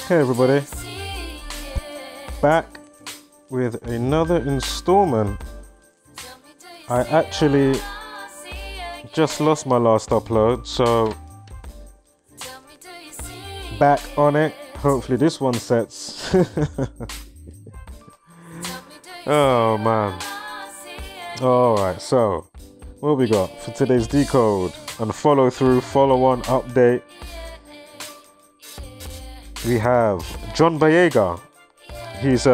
Hey everybody, back with another installment. I actually just lost my last upload, so back on it. Hopefully this one sets. Oh man. Alright, so what we got for today's decode and follow through, follow on update? We have John Boyega. He's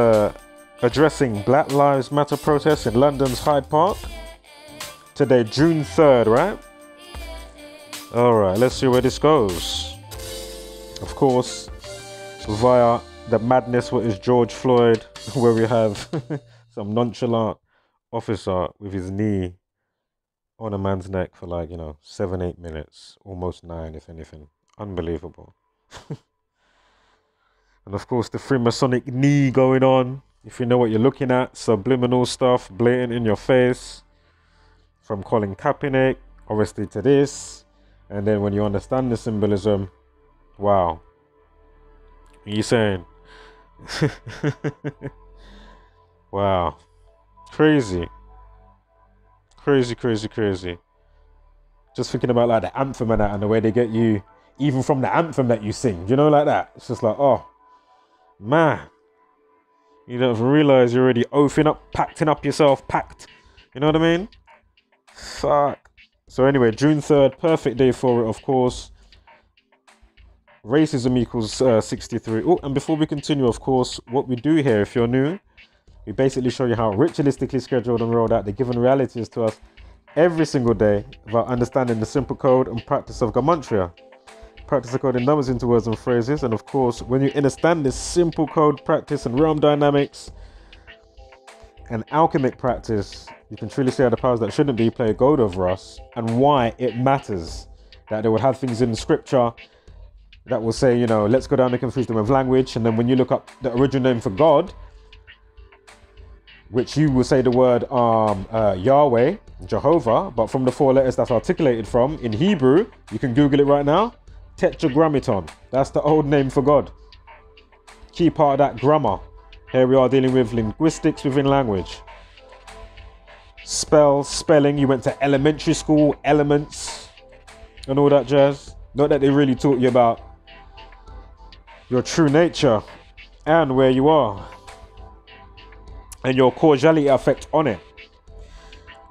addressing Black Lives Matter protests in London's Hyde Park. Today, June 3rd, right? Alright, let's see where this goes. Of course, via the madness what is George Floyd, where we have some nonchalant officer with his knee on a man's neck for 7-8 minutes, almost 9 if anything. Unbelievable. And of course the Freemasonic knee going on, if you know what you're looking at. Subliminal stuff blatant in your face, from Colin Kaepernick obviously to this. And then when you understand the symbolism, wow, what are you saying? Wow, crazy. Just thinking about the anthem and that, and the way they get you, even from the anthem that you sing, you know, like that. It's just like, oh man, you don't realize you're already oathing up, pacting up yourself, packed. You know what I mean? Fuck. So anyway, June 3rd, perfect day for it, of course. Racism equals 63. Oh, and before we continue, of course, what we do here, if you're new, we basically show you how ritualistically scheduled and rolled out the given realities to us every single day about understanding the simple code and practice of Gematria. Practice the code in numbers into words and phrases. And of course, when you understand this simple code practice and realm dynamics and alchemic practice, you can truly see how the powers that shouldn't be play God over us, and why it matters that they would have things in scripture that will say, let's go down and confuse them with language. And then when you look up the original name for God, which you will say the word Yahweh, Jehovah, but from the 4 letters that's articulated from in Hebrew, you can Google it right now. Tetragrammaton, that's the old name for God. Key part of that, grammar. Here we are dealing with linguistics within language. Spelling, you went to elementary school, elements, and all that jazz. Not that they really taught you about your true nature and where you are and your causality effect on it.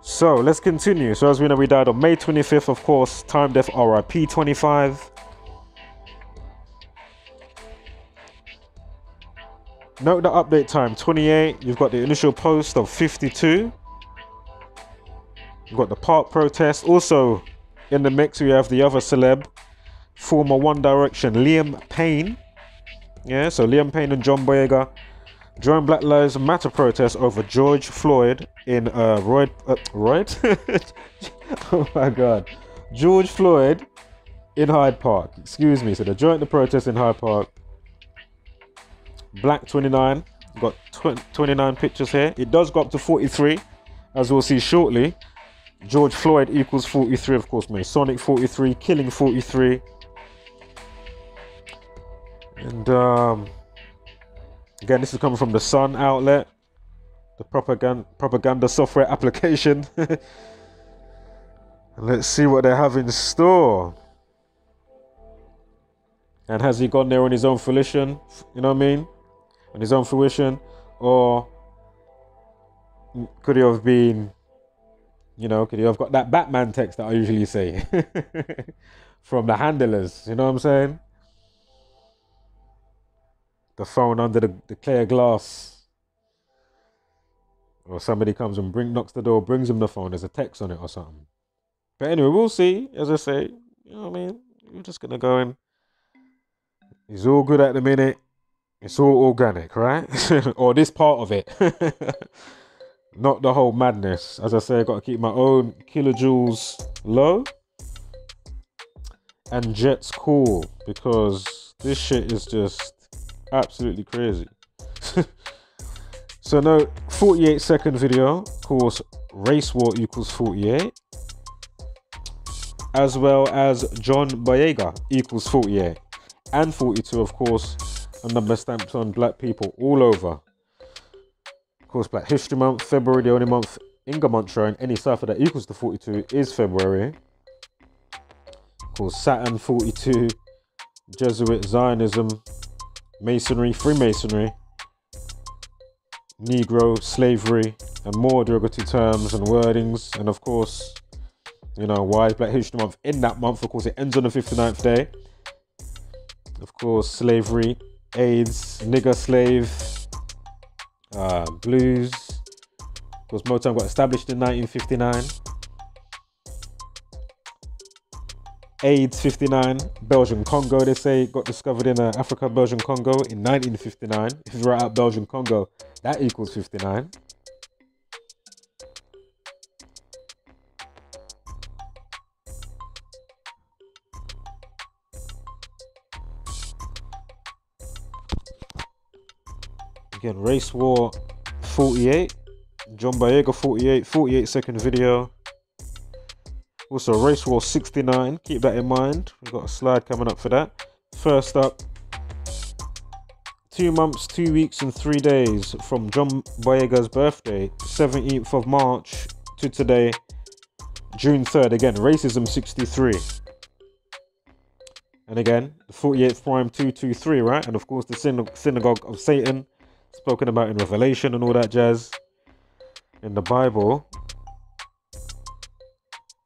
So let's continue. So as we know, we died on May 25th, of course, time, death, RIP 25. Note the update time 28. You've got the initial post of 52. You've got the park protest. Also in the mix we have the other celeb, former One Direction, Liam Payne. Yeah, so Liam Payne and John Boyega joined Black Lives Matter protest over George Floyd in Riots. Oh my god, George Floyd in Hyde Park. Excuse me. So they joined the protest in Hyde Park. Black 29, got 29 pictures here. It does go up to 43, as we'll see shortly. George Floyd equals 43, of course. Masonic 43, killing 43. And again, this is coming from the Sun outlet, the propaganda software application. Let's see what they have in store. And has he gone there on his own fruition? You know what I mean? On his own fruition, or could he have been, could he have got that Batman text that I usually say from the handlers? You know what I'm saying? The phone under the clear glass, or somebody comes and knocks the door, brings him the phone. There's a text on it or something. But anyway, we'll see. As I say, you know what I mean? We're just gonna go in. It's all good at the minute. It's all organic, right? Or this part of it. Not the whole madness. As I say, I got to keep my own kilojoules low and jets cool, because this shit is just absolutely crazy. So no, 48-second video, of course, race war equals 48. as well as John Boyega equals 48, and 42 of course and number stamped on black people all over. Of course, Black History Month, February, the only month in Gematria and any cipher that equals to 42 is February. Of course, Saturn 42, Jesuit, Zionism, Masonry, Freemasonry, Negro, slavery, and more derogatory terms and wordings. And of course, you know, why is Black History Month in that month? Of course, it ends on the 59th day. Of course, slavery, AIDS, nigger slave, blues. Of course, Motown got established in 1959. AIDS 59, Belgian Congo, they say, got discovered in Africa, Belgian Congo in 1959. If you write out Belgian Congo, that equals 59. Again, Race War 48, John Boyega 48, 48-second video. Also, Race War 69, keep that in mind. We've got a slide coming up for that. First up, 2 months, 2 weeks, and 3 days from John Boyega's birthday, 17th of March, to today, June 3rd. Again, Racism 63. And again, the 48th Prime 223, right? And of course, the Synagogue of Satan, spoken about in Revelation and all that jazz. In the Bible,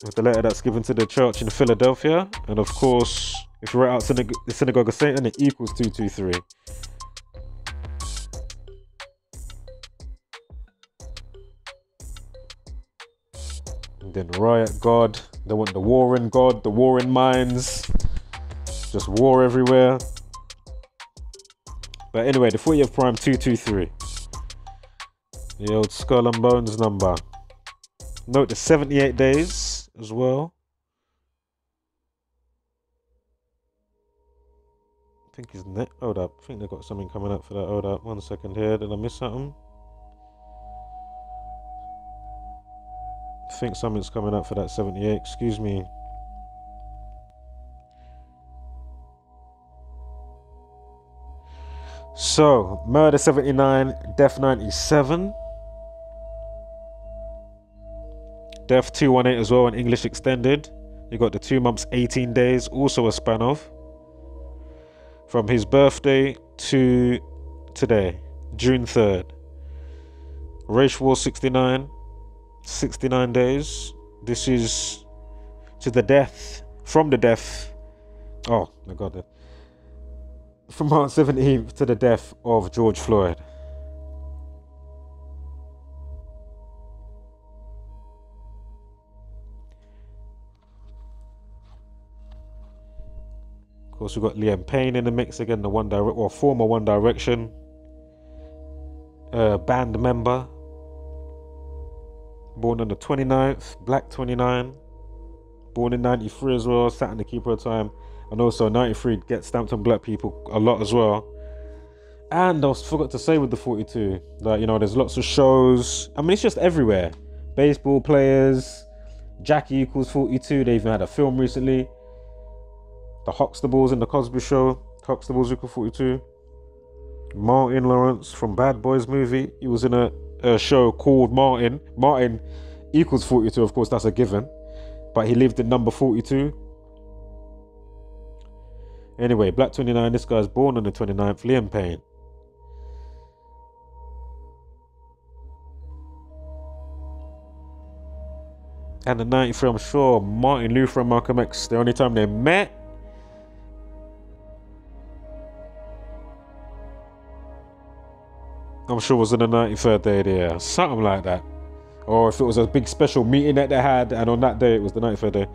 with the letter that's given to the church in Philadelphia. And of course, if you write out the Synagogue of Satan, it equals 223. And then Riot God, they want the war in God, the war in minds, just war everywhere. But anyway, the 40th Prime 223, the old skull and bones number. Note the 78 days as well. I think his neck. Hold up. I think they've got something coming up for that. Hold up. 1 second here. Did I miss something? I think something's coming up for that 78. Excuse me. So, murder 79, death 97. Death 218 as well in English extended. You got the 2 months, 18 days, also a span of. From his birthday to today, June 3rd. Race War 69, 69 days. This is to the death, from the death. Oh, my God. From March 17th to the death of George Floyd. Of course, we've got Liam Payne in the mix again, the former One Direction band member. Born on the 29th, Black 29. Born in 93 as well, sat in the Keeper of Time. And also 93 gets stamped on black people a lot as well. And I forgot to say with the 42, that, you know, there's lots of shows. I mean, it's just everywhere. Baseball players, Jackie equals 42. They even had a film recently. The Huxtables in the Cosby Show. Huxtables equal 42. Martin Lawrence from Bad Boys movie. He was in a show called Martin. Martin equals 42, of course, that's a given. But he lived in number 42. Anyway, Black 29, this guy's born on the 29th, Liam Payne. And the 93, I'm sure Martin Luther and Malcolm X, the only time they met, I'm sure it was on the 93rd day there, something like that. Or if it was a big special meeting that they had, and on that day it was the 93rd day.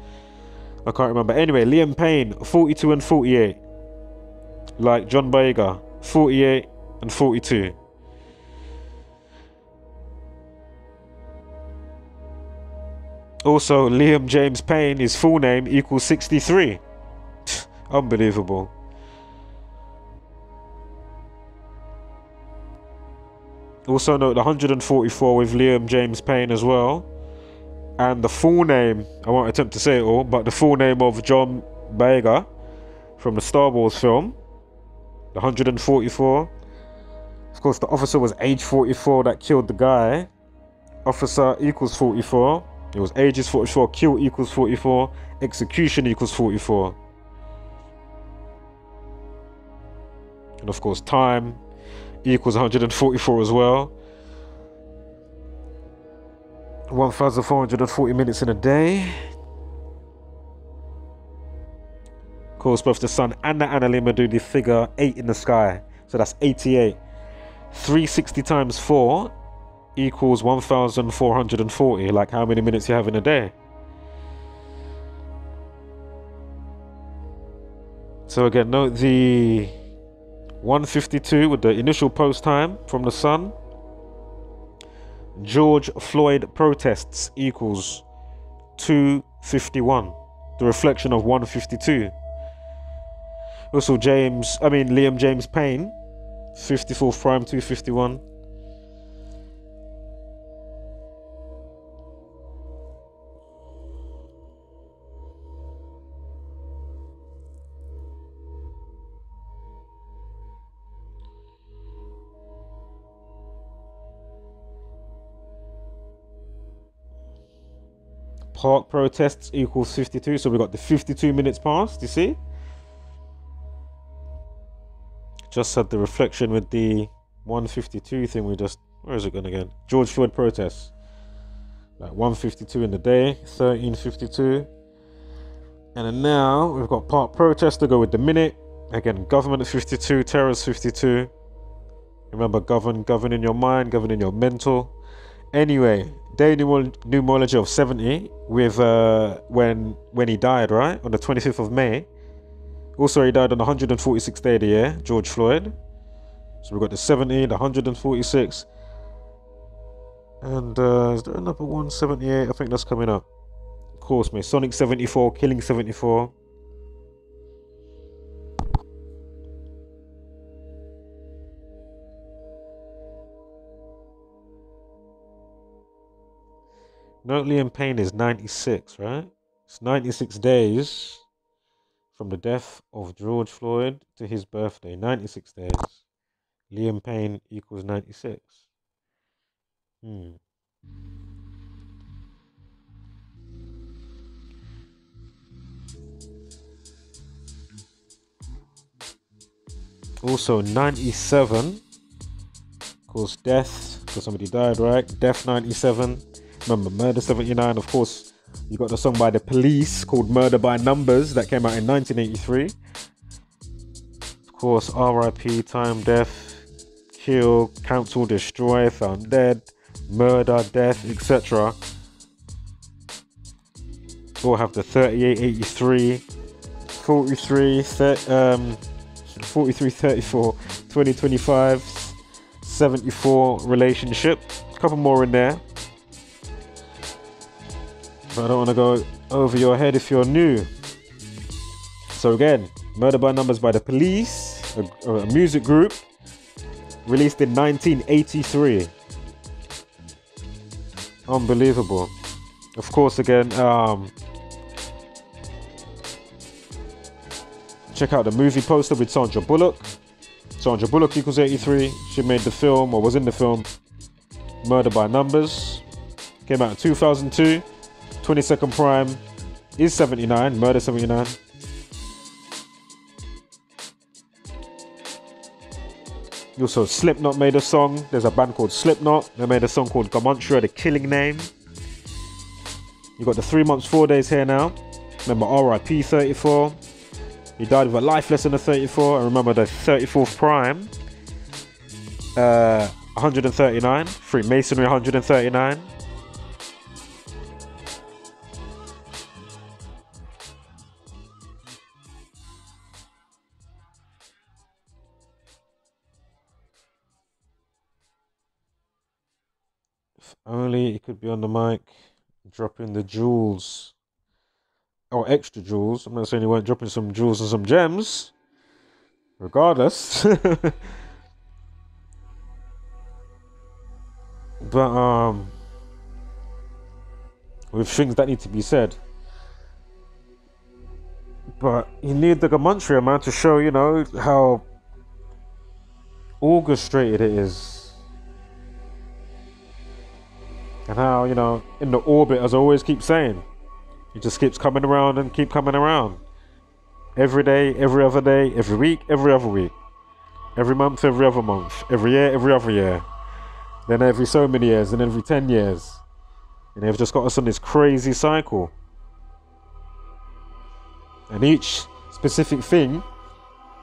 I can't remember. Anyway, Liam Payne, 42 and 48. Like John Boyega, 48 and 42. Also, Liam James Payne, his full name equals 63. Unbelievable. Also note the 144 with Liam James Payne as well. And the full name, I won't attempt to say it all, but the full name of John Boyega from the Star Wars film The 144. Of course, the officer was age 44 that killed the guy. Officer equals 44. It was age is 44. Kill equals 44. Execution equals 44. And of course, time equals 144 as well. 1,440 minutes in a day. Of course, both the sun and the analemma do the figure 8 in the sky. So that's 88. 360 times 4 equals 1,440. Like how many minutes you have in a day. So again, note the 152 with the initial post time from the sun. George Floyd protests equals 251. The reflection of 152. Also Liam James Payne, 54th prime, 251. Park protests equals 52. So we got the 52 minutes past, you see? Just had the reflection with the 152 thing. Where is it going again? George Floyd protests. Like 152 in the day, 1352. And then now we've got park protests to go with the minute. Again, government at 52, terrorist 52. Remember, govern in your mind, govern in your mental. Anyway, day numerology of 70 with when he died, right? On the 25th of May. Also, he died on the 146th day of the year, George Floyd. So we've got the 70, the 146. And is there another 178? I think that's coming up. Of course, Masonic 74, Killing 74. Note Liam Payne is 96, right? It's 96 days from the death of George Floyd to his birthday. 96 days. Liam Payne equals 96. Also 97. Of course, death, because somebody died, right? Death 97. Remember, murder 79. Of course, you got the song by The Police called Murder by Numbers that came out in 1983. Of course, R.I.P., time, death, kill, cancel, destroy, found dead, murder, death, etc. All have the 38, 83, 43, 43, 34, 20, 25, 74 relationship. A couple more in there. But I don't want to go over your head if you're new. So again, Murder by Numbers by The Police, a music group, released in 1983. Unbelievable. Of course, again, check out the movie poster with Sandra Bullock. Sandra Bullock equals 83. She made the film, or was in the film, Murder by Numbers. Came out in 2002. 22nd prime is 79. Murder 79. Also, Slipknot made a song. There's a band called Slipknot. They made a song called Gematria, the killing name. You got the 3 months, 4 days here now. Remember, RIP 34. He died with a life lesson of 34. And remember the 34th prime, 139. Freemasonry 139. If only it could be on the mic, dropping the jewels. Or extra jewels. I'm not saying you weren't dropping some jewels and some gems. Regardless. But with things that need to be said. But you need the Gematria, man, to show, you know, how orchestrated it is. And how, you know, in the orbit, as I always keep saying, it just keeps coming around and keep coming around. Every day, every other day, every week, every other week. Every month, every other month. Every year, every other year. Then every so many years, and every 10 years. And they've just got us on this crazy cycle. And each specific thing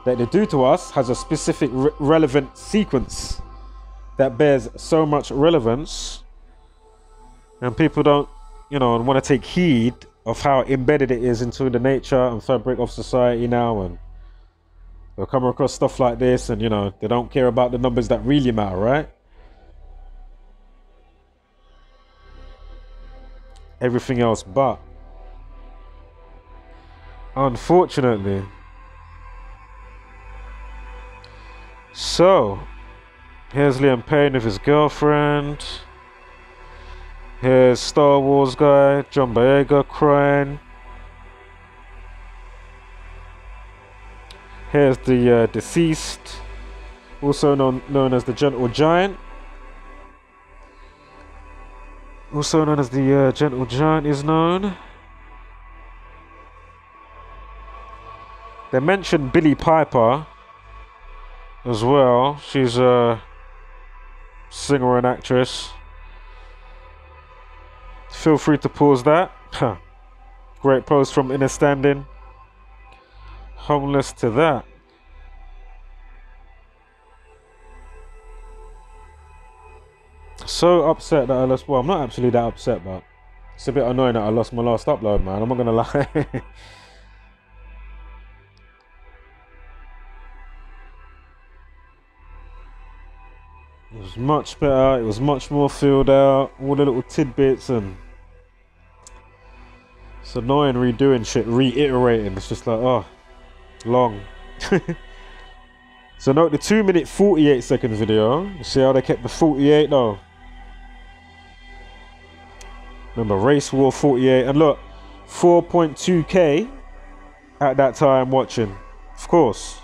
that they do to us has a specific relevant sequence that bears so much relevance. And people don't, you know, want to take heed of how embedded it is into the nature and fabric of society now. And they'll come across stuff like this and, you know, they don't care about the numbers that really matter, right? Everything else but. Unfortunately. So, here's Liam Payne with his girlfriend. Here's Star Wars guy, John Boyega crying. Here's the deceased, also known as the Gentle Giant. Also known as the Gentle Giant is known. They mentioned Billie Piper as well. She's a singer and actress. Feel free to pause that. Great post from Inner Standing. Homeless to that. So upset that I lost. Well, I'm not actually that upset, but it's a bit annoying that I lost my last upload, man. I'm not gonna lie. It was much better. It was much more filled out. All the little tidbits, and it's annoying redoing shit, reiterating. It's just like, oh, long. So note the 2-minute 48-second video. You see how they kept the 48 though. Remember, Race War 48, and look, 4.2k at that time watching, of course.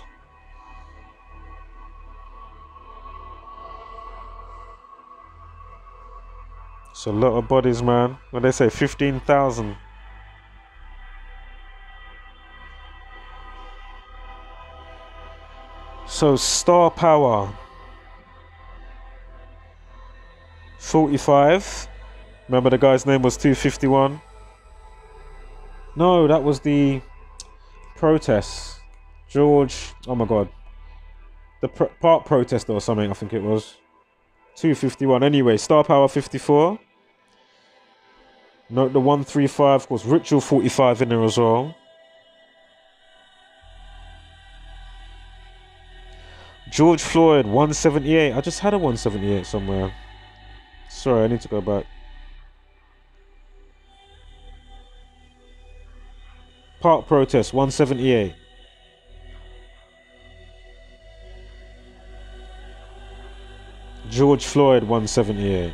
It's a lot of bodies, man. When they say 15,000. So star power 45. Remember the guy's name was 251. No, that was the protest. George, oh my god, the park protester or something, I think it was. 251. Anyway, star power 54. Note the 135, of course, ritual 45 in there as well. George Floyd 178. I just had a 178 somewhere. Sorry, I need to go back. Park protest 178. George Floyd 178.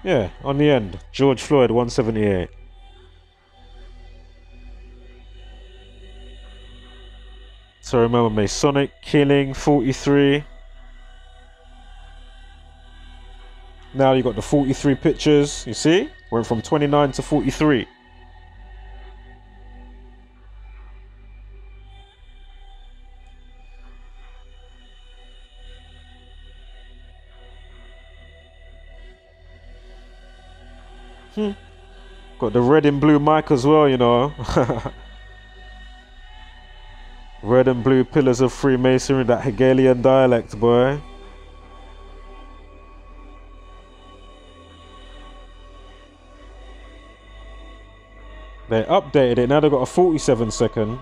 Yeah, on the end. George Floyd 178. So remember, Masonic killing 43. Now you got the 43 pictures. You see? Went from 29 to 43. Got the red and blue mic as well, you know. Red and blue pillars of Freemasonry, that Hegelian dialect, boy. They updated it, now they've got a 47-second.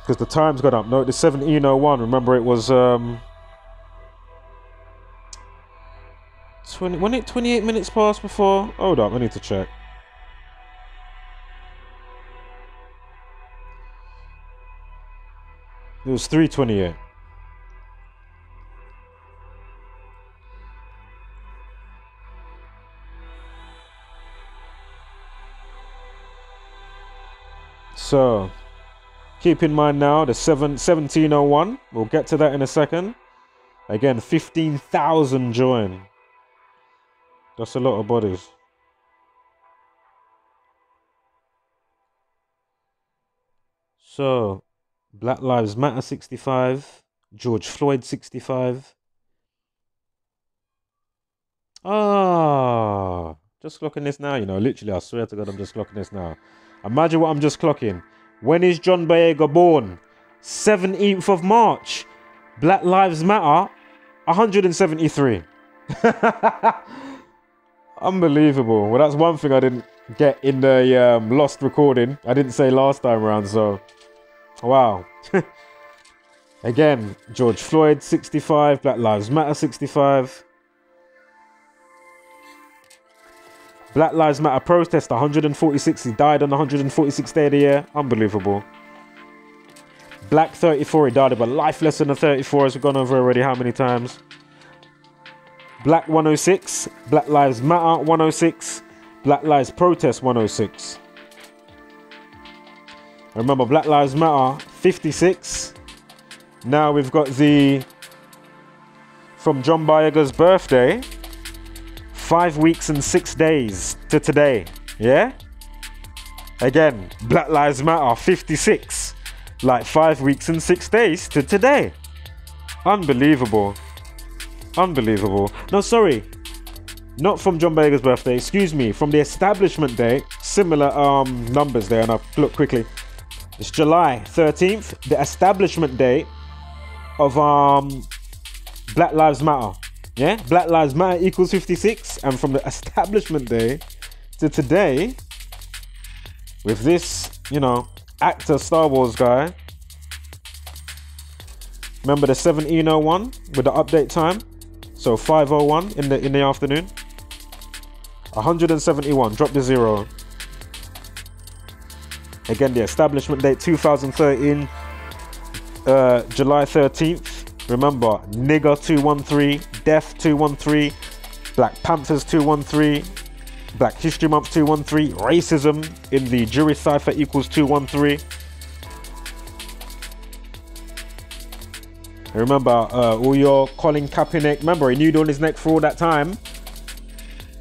Because the time's gone up. No, the 17:01, remember it was 28 minutes past before? Hold up, I need to check. It was 3:28. So Keep in mind now the 1701. We'll get to that in a second. Again, 15,000 join. That's a lot of bodies. So, Black Lives Matter 65. George Floyd 65. Ah, just clocking this now, you know. Literally, I swear to God, I'm just clocking this now. Imagine what I'm just clocking. When is John Boyega born? 17th of March. Black Lives Matter, 173. Unbelievable. Well, that's one thing I didn't get in the lost recording. I didn't say last time around, so wow. Again, George Floyd 65, Black Lives Matter 65. Black Lives Matter protest 146. He died on the 146th day of the year. Unbelievable. Black 34. He died of a life less than a 34, as we've gone over already how many times. Black 106. Black Lives Matter 106. Black Lives Protest 106. Remember, Black Lives Matter 56. Now we've got the from John Boyega's birthday, 5 weeks and 6 days to today. Yeah? Again, Black Lives Matter 56. Like 5 weeks and 6 days to today. Unbelievable. Unbelievable. No, sorry. Not from John Boyega's birthday. Excuse me. From the establishment day. Similar numbers there. And I'll look quickly. It's July 13th. The establishment date of Black Lives Matter. Yeah? Black Lives Matter equals 56. And from the establishment day to today, with this, you know, actor Star Wars guy. Remember the 1701 with the update time? So 5:01 in the afternoon. 171. Drop the 0. Again, the establishment date 2013. July 13th. Remember, Nigger 213, Death 213, Black Panthers 213, Black History Month 213, racism in the jury cipher equals 213. Remember, all your Colin Kaepernick, remember, he kneeled on his neck for all that time.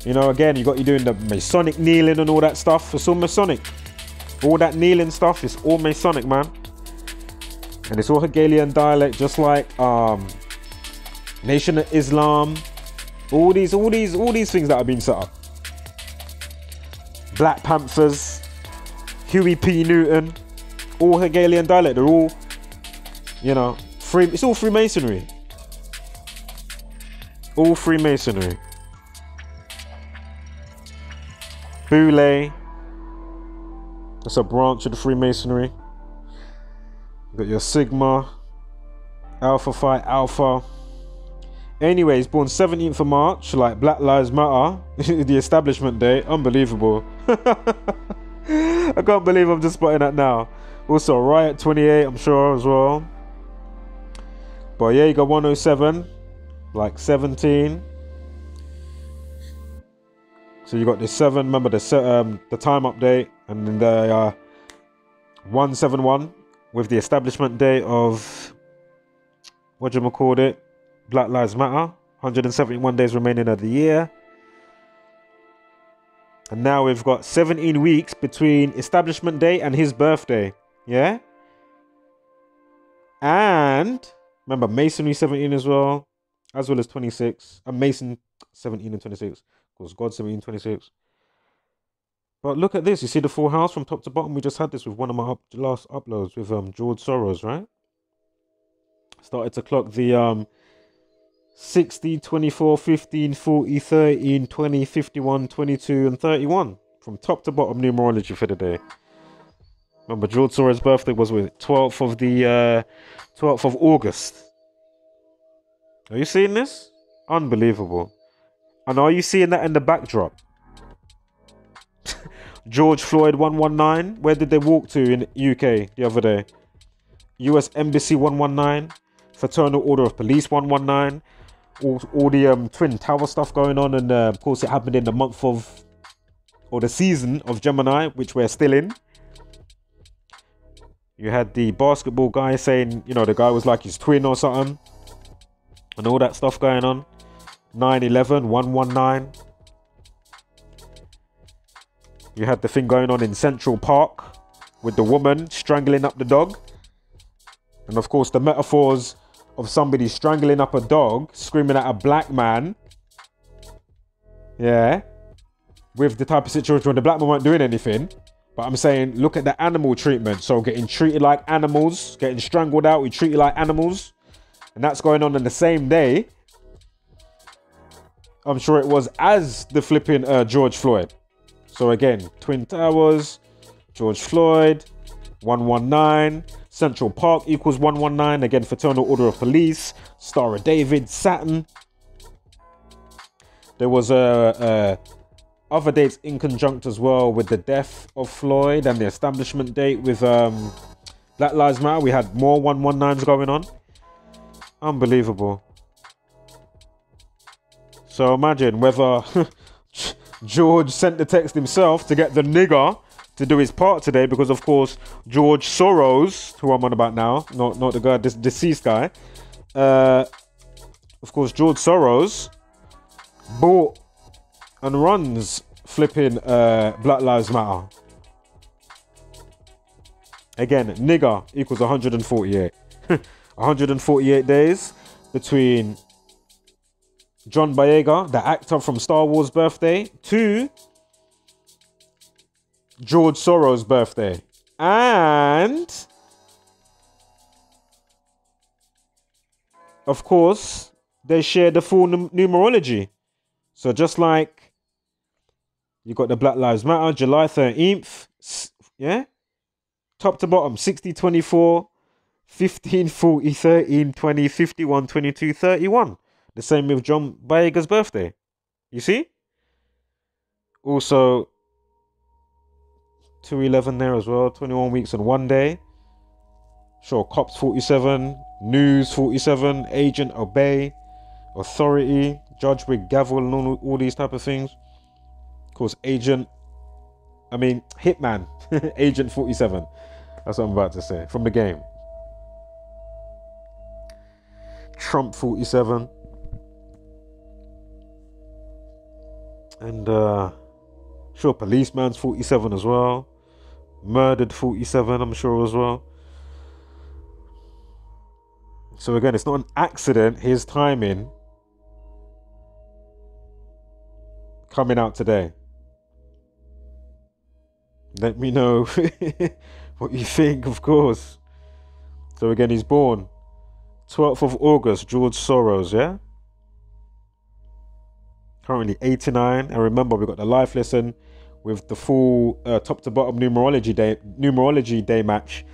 You know, again, you doing the Masonic kneeling and all that stuff. It's all Masonic. All that kneeling stuff is all Masonic, man. And it's all Hegelian dialect, just like Nation of Islam. All these things that are being set up. Black Panthers, Huey P. Newton, all Hegelian dialect. They're all, you know, it's all Freemasonry. All Freemasonry. Boule. That's a branch of the Freemasonry. You got your Sigma, Alpha Phi Alpha. Anyways, born 17th of March, like Black Lives Matter, the establishment day. Unbelievable. I can't believe I'm just spotting that now. Also, Riot 28, I'm sure as well. Boyega 107, like 17. So you got the 7, remember the time update, and then the 171 with the establishment date of, what do you call it? Black Lives Matter. 171 days remaining of the year. And now we've got 17 weeks between establishment day and his birthday. Yeah? And remember, Masonry 17 as well as 26. And Mason 17 and 26. Of course, God 17, 26. But look at this. You see the full house from top to bottom? We just had this with one of my last uploads with George Soros, right? Started to clock the 60, 24, 15, 40, 13, 20, 51, 22, and 31. From top to bottom numerology for the day. Remember, George Soros' birthday was with 12th of August. Are you seeing this? Unbelievable. And are you seeing that in the backdrop? George Floyd 119. Where did they walk to in the UK the other day? US Embassy 119. Fraternal Order of Police 119. All the Twin Tower stuff going on. And of course it happened in the month of, or the season of Gemini, which we're still in. You had the basketball guy saying, you know, the guy was like his twin or something. And all that stuff going on. 9/11, 119. You had the thing going on in Central Park with the woman strangling up the dog. And of course, the metaphors of somebody strangling up a dog, screaming at a black man. Yeah. With the type of situation where the black man weren't doing anything. But I'm saying, look at the animal treatment. So getting treated like animals, getting strangled out, we treat you like animals. And that's going on the same day. I'm sure it was as the flipping George Floyd. So again, Twin Towers, George Floyd, 119, Central Park equals 119. Again, Fraternal Order of Police, Star of David, Saturn. There was other dates in conjunct as well with the death of Floyd and the establishment date with Black Lives Matter. We had more 119s going on. Unbelievable. So imagine whether George sent the text himself to get the nigger to do his part today, because of course George Soros, who I'm on about now, not the guy, this deceased guy, of course George Soros bought and runs flipping Black Lives Matter. Again, nigger equals 148. 148 days between John Boyega, the actor from Star Wars birthday, to George Soros birthday. And of course, they share the full numerology. So just like you got the Black Lives Matter, July 13th, yeah? Top to bottom, 60, 24, 15, 40, 13, 20, 51, 22, 31. The same with John Boyega's birthday. You see? Also, 211 there as well. 21 weeks and 1 day. Sure, Cops 47, News 47, Agent Obey, Authority, Judge with Gavel, and all these type of things. Of course, Hitman, Agent 47. That's what I'm about to say. From the game. Trump 47. And sure, Policeman's 47 as well. Murdered 47, I'm sure as well. So again, it's not an accident, his timing coming out today. Let me know what you think, of course. So again, he's born 12th of August, George Soros, yeah? Currently 89. And remember, we got the life lesson with the full top to bottom numerology day match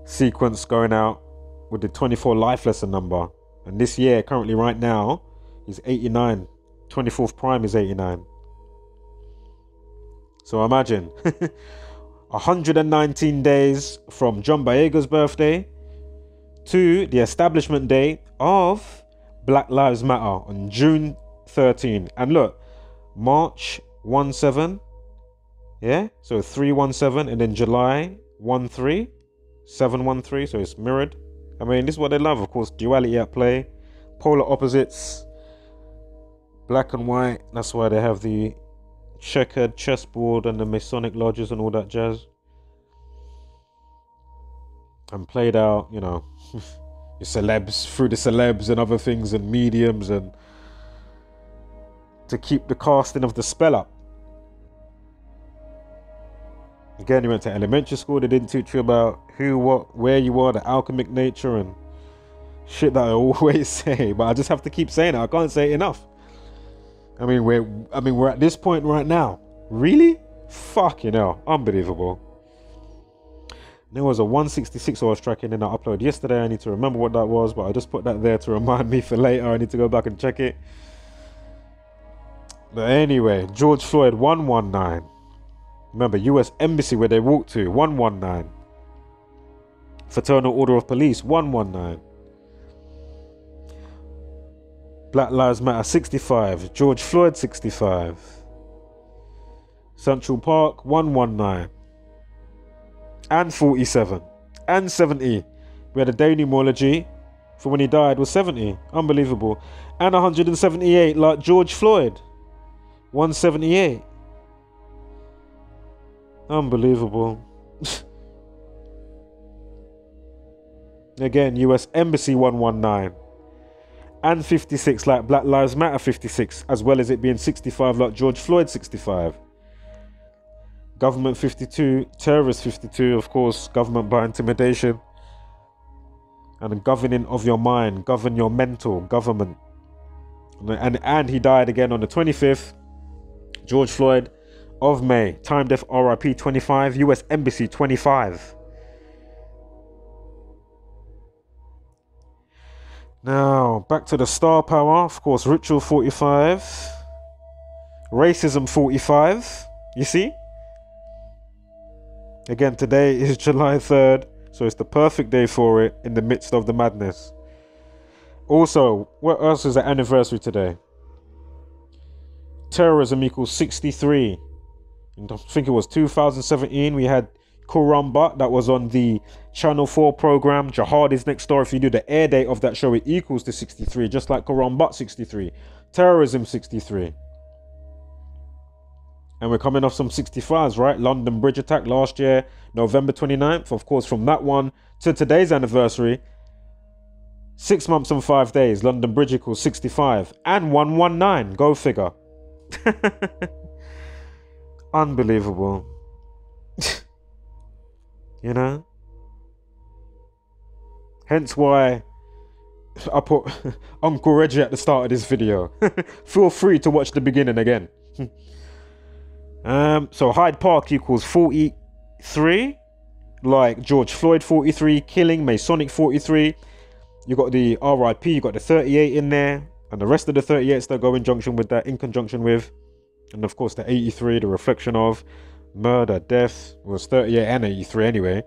sequence going out with the 24 life lesson number. And this year, currently right now, he's 89. 24th prime is 89. So imagine 119 days from John Boyega's birthday to the establishment day of Black Lives Matter on June 13. And look, March 17, yeah, so 317, and then July 13, 713, so it's mirrored. I mean, this is what they love, of course, duality at play, polar opposites, black and white. That's why they have the checkered chessboard and the Masonic lodges and all that jazz. And played out, you know, your celebs, through the celebs and other things and mediums, and to keep the casting of the spell up. Again, you went to elementary school, they didn't teach you about who, what, where you are, the alchemic nature and shit that I always say, but I just have to keep saying it. I can't say it enough. I mean, we're at this point right now. Really? Fucking hell. Unbelievable. There was a 166 I was tracking in I uploaded yesterday. I need to remember what that was, but I just put that there to remind me for later. I need to go back and check it. But anyway, George Floyd 119. Remember, US Embassy where they walked to 119. Fraternal Order of Police 119. Black Lives Matter 65. George Floyd 65. Central Park 119. And 47. and 70. We had a day pneumology for when he died was 70. Unbelievable. And 178 like George Floyd. 178. Unbelievable. Again, US Embassy 119. And 56 like Black Lives Matter 56. As well as it being 65 like George Floyd 65. Government 52. Terrorist 52. Of course, government by intimidation. And the governing of your mind, govern your mental government. And he died again on the 25th, George Floyd of May. Time death RIP 25, US Embassy 25. Now, back to the star power. Of course, ritual 45. Racism 45. You see? Again, today is July 3rd. So it's the perfect day for it in the midst of the madness. Also, what else is the anniversary today? Terrorism equals 63. And I think it was 2017. We had Kurumba that was on the Channel 4 program. Jihad is next door. If you do the air date of that show, it equals to 63. Just like Kurumba 63. Terrorism 63. And we're coming off some 65s, right? London Bridge attack last year, November 29th. Of course, from that one to today's anniversary, 6 months and 5 days. London Bridge equals 65. And 119. Go figure. Unbelievable. You know? Hence why I put Uncle Reggie at the start of this video. Feel free to watch the beginning again. So Hyde Park equals 43, like George Floyd 43, killing, Masonic 43. You got the RIP, you got the 38 in there, and the rest of the 38s that go in conjunction with that, and of course the 83, the reflection of murder, death was 38 and 83 anyway.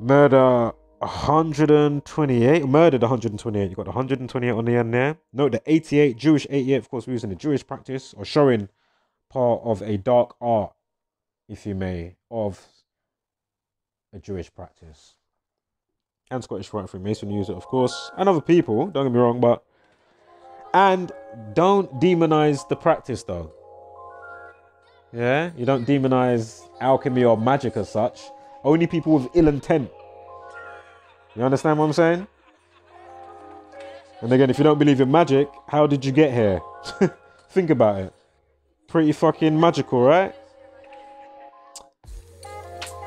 Murder 128, murdered 128. You got the 128 on the end there. Note the 88, Jewish 88. Of course, we're using the Jewish practice or showing part of a dark art, if you may, of a Jewish practice. And Scottish Rite Freemason use it, of course, and other people, don't get me wrong, but and don't demonize the practice though. Yeah, you don't demonize alchemy or magic as such. Only people with ill intent. You understand what I'm saying? And again, if you don't believe in magic, how did you get here? Think about it. Pretty fucking magical, right?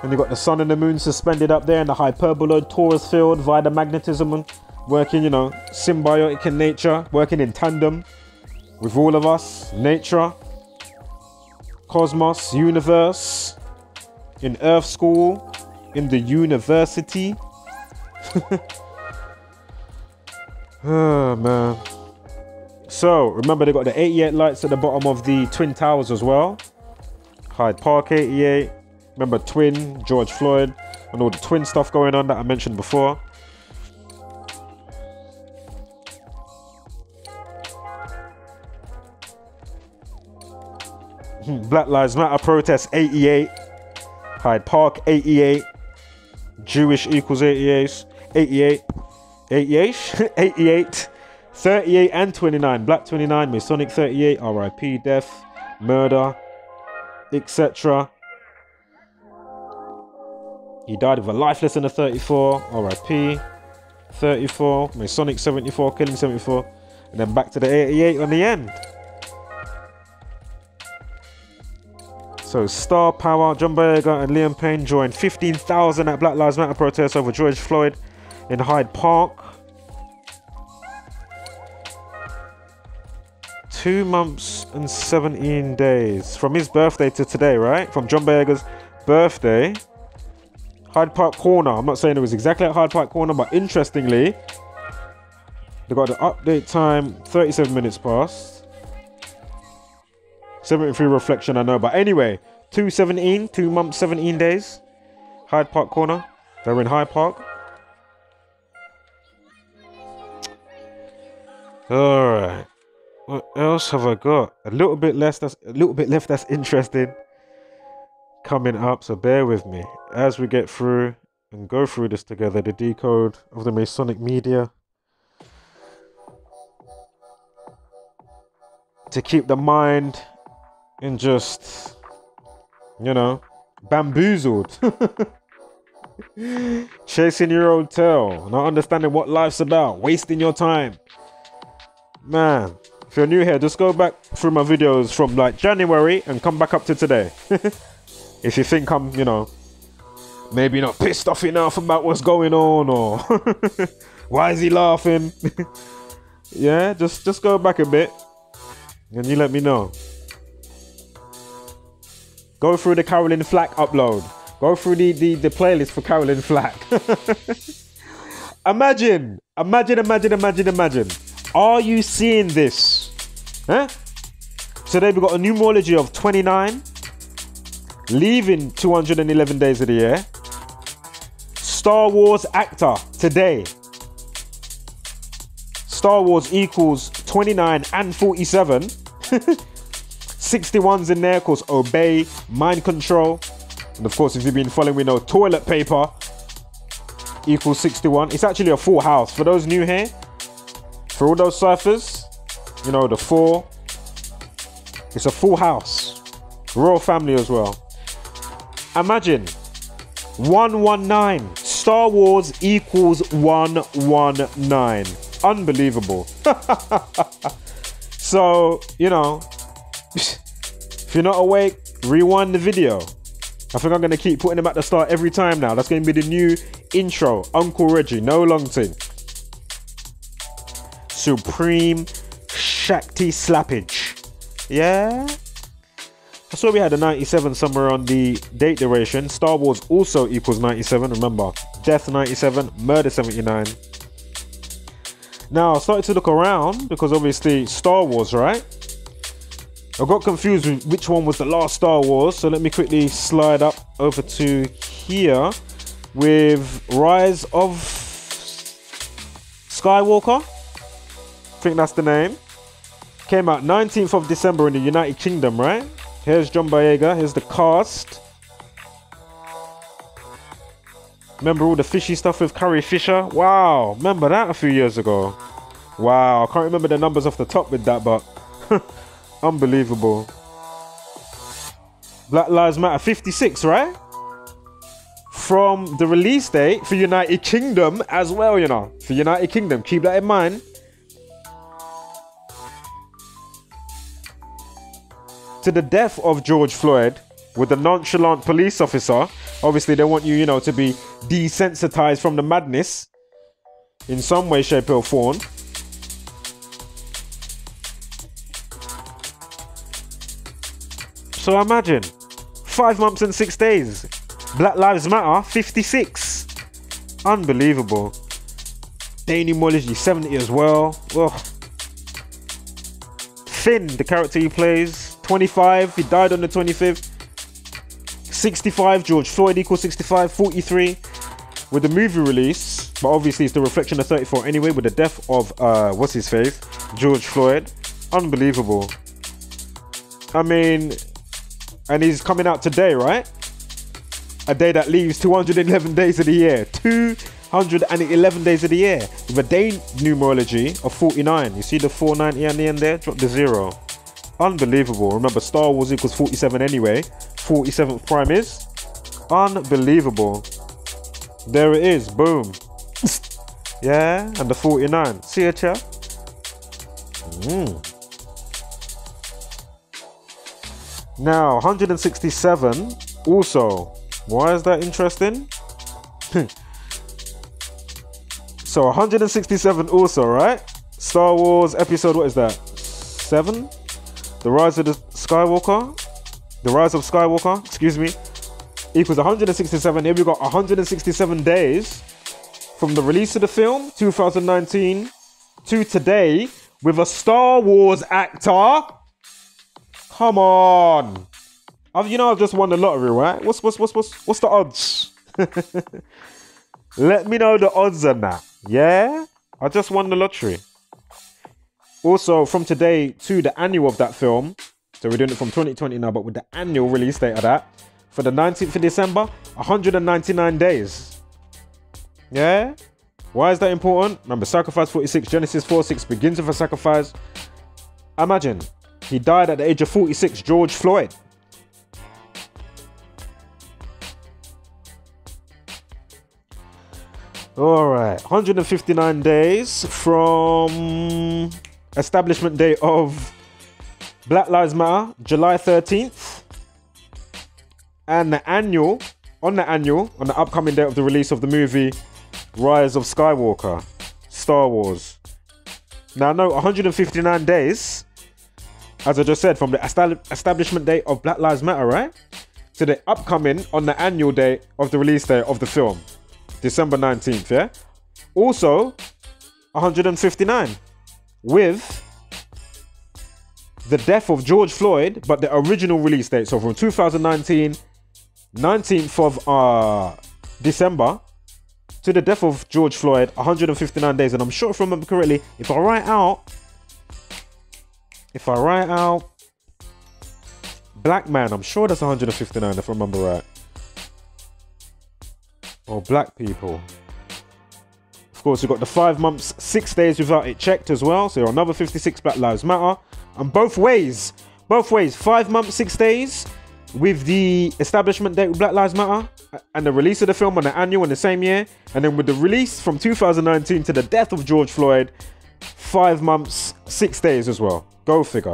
And you got the sun and the moon suspended up there in the hyperboloid torus field via the magnetism and working, you know, symbiotic in nature, working in tandem with all of us, nature, cosmos, universe, in Earth School, in the university. Oh, man. So, remember they got the 88 lights at the bottom of the Twin Towers as well. Hyde Park 88. Remember Twin, George Floyd, and all the twin stuff going on that I mentioned before. Black Lives Matter protest 88. Hyde Park 88. Jewish equals 88. 88. 88. 88. 38 and 29. Black 29. Masonic 38. RIP. Death. Murder. Etc. He died with a life lesson of 34. RIP. 34. Masonic 74. Killing 74. And then back to the 88 on the end. So Star Power, John Boyega and Liam Payne joined 15,000 at Black Lives Matter protests over George Floyd in Hyde Park. 2 months and 17 days from his birthday to today, right? From John Boyega's birthday. Hyde Park Corner. I'm not saying it was exactly at Hyde Park Corner, but interestingly, they got the update time 37 minutes past. 73 reflection, I know, but anyway, 217, 2 months, 17 days. Hyde Park Corner. They're in Hyde Park. All right. What else have I got? A little bit less. That's a little bit left. That's interesting. Coming up, so bear with me as we get through and go through this together. The decode of the Masonic media. To keep the mind in just, you know, bamboozled. Chasing your own tail. Not understanding what life's about. Wasting your time. Man, if you're new here, just go back through my videos from like January and come back up to today. If you think I'm, you know, maybe not pissed off enough about what's going on, or why is he laughing? Yeah, just go back a bit and you let me know. Go through the Carolyn Flack upload. Go through the playlist for Carolyn Flack. Imagine. Are you seeing this? Huh? Today we got a numerology of 29, leaving 211 days of the year. Star Wars actor today. Star Wars equals 29 and 47. 61's in there, of course, obey, mind control. And of course, if you've been following, we know toilet paper equals 61. It's actually a full house. For those new here, for all those ciphers, you know, the 4, it's a full house. Royal family as well. Imagine 119. Star Wars equals 119. Unbelievable. So, you know, if you're not awake, rewind the video. I think I'm going to keep putting them at the start every time now. That's going to be the new intro. Uncle Reggie, no long thing. Supreme Shakti Slappage. Yeah? I saw we had a 97 somewhere on the date duration. Star Wars also equals 97. Remember, death 97, murder 79. Now, I started to look around because obviously Star Wars, right? I got confused with which one was the last Star Wars. So let me quickly slide up over to here with Rise of Skywalker. I think that's the name. Came out 19th of December in the United Kingdom, right? Here's John Boyega. Here's the cast. Remember all the fishy stuff with Carrie Fisher? Wow, remember that a few years ago. Wow, I can't remember the numbers off the top with that, but unbelievable. Black Lives Matter 56, right? From the release date for United Kingdom as well, you know. For United Kingdom, keep that in mind. To the death of George Floyd with the nonchalant police officer. Obviously, they want you, you know, to be desensitized from the madness in some way, shape, or form. So imagine 5 months and 6 days. Black Lives Matter 56. Unbelievable. Day numerology 70 as well. Ugh. Finn, the character he plays, 25. He died on the 25th. 65, George Floyd equals 65, 43 with the movie release, but obviously it's the reflection of 34 anyway with the death of, what's his face? George Floyd. Unbelievable. I mean, and he's coming out today, right? A day that leaves 211 days of the year. 211 days of the year with a day numerology of 49. You see the 490 on the end there? Drop the 0. Unbelievable. Remember, Star Wars equals 47 anyway. 47th prime is unbelievable. There it is. Boom. Yeah, and the 49. See ya, chat. Now 167 also. Why is that interesting? So 167 also, right? Star Wars episode, what is that? 7? The Rise of the Skywalker. The Rise of Skywalker, excuse me, equals 167. Here we got 167 days from the release of the film, 2019, to today with a Star Wars actor. Come on. You know, I've just won the lottery, right? What's the odds? Let me know the odds on that. Yeah? I just won the lottery. Also, from today to the annual of that film, so we're doing it from 2020 now, but with the annual release date of that, for the 19th of December, 199 days. Yeah? Why is that important? Remember, sacrifice 46, Genesis 4:6 begins with a sacrifice. Imagine, he died at the age of 46, George Floyd. All right, 159 days from establishment day of Black Lives Matter, July 13th. And on the upcoming day of the release of the movie Rise of Skywalker, Star Wars. Now, no, 159 days, as I just said, from the establishment day of Black Lives Matter, right? To the upcoming on the annual day of the release day of the film, December 19th, yeah? Also, 159 with the death of George Floyd, but the original release date. So from 2019, 19th of December, to the death of George Floyd, 159 days. And I'm sure, if I remember correctly, if I write out black man, I'm sure that's 159 if I remember right. Or black people. Of course, you've got the 5 months, 6 days without it checked as well. So another 56 Black Lives Matter. And both ways, 5 months, 6 days with the establishment date with Black Lives Matter and the release of the film on the annual in the same year. And then with the release from 2019 to the death of George Floyd, 5 months, 6 days as well. Go figure.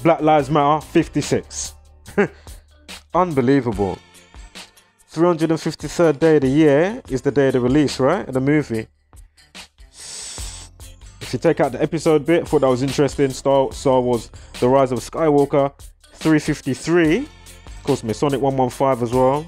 Black Lives Matter, 56. Unbelievable. 353rd day of the year is the day of the release, right? Of the movie. If you take out the episode bit, I thought that was interesting. Star Wars, The Rise of Skywalker, 353. Of course, Masonic 115 as well.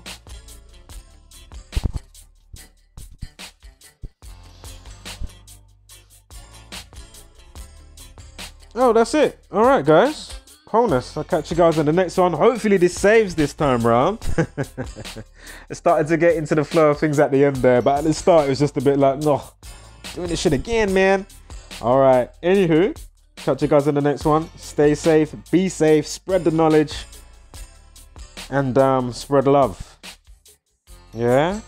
Oh, that's it. All right, guys. Wholeness. I'll catch you guys on the next one. Hopefully this saves this time round. I started to get into the flow of things at the end there, but at the start it was just a bit like, no, doing this shit again, man. All right. Anywho, catch you guys on the next one. Stay safe, be safe, spread the knowledge, and spread love. Yeah.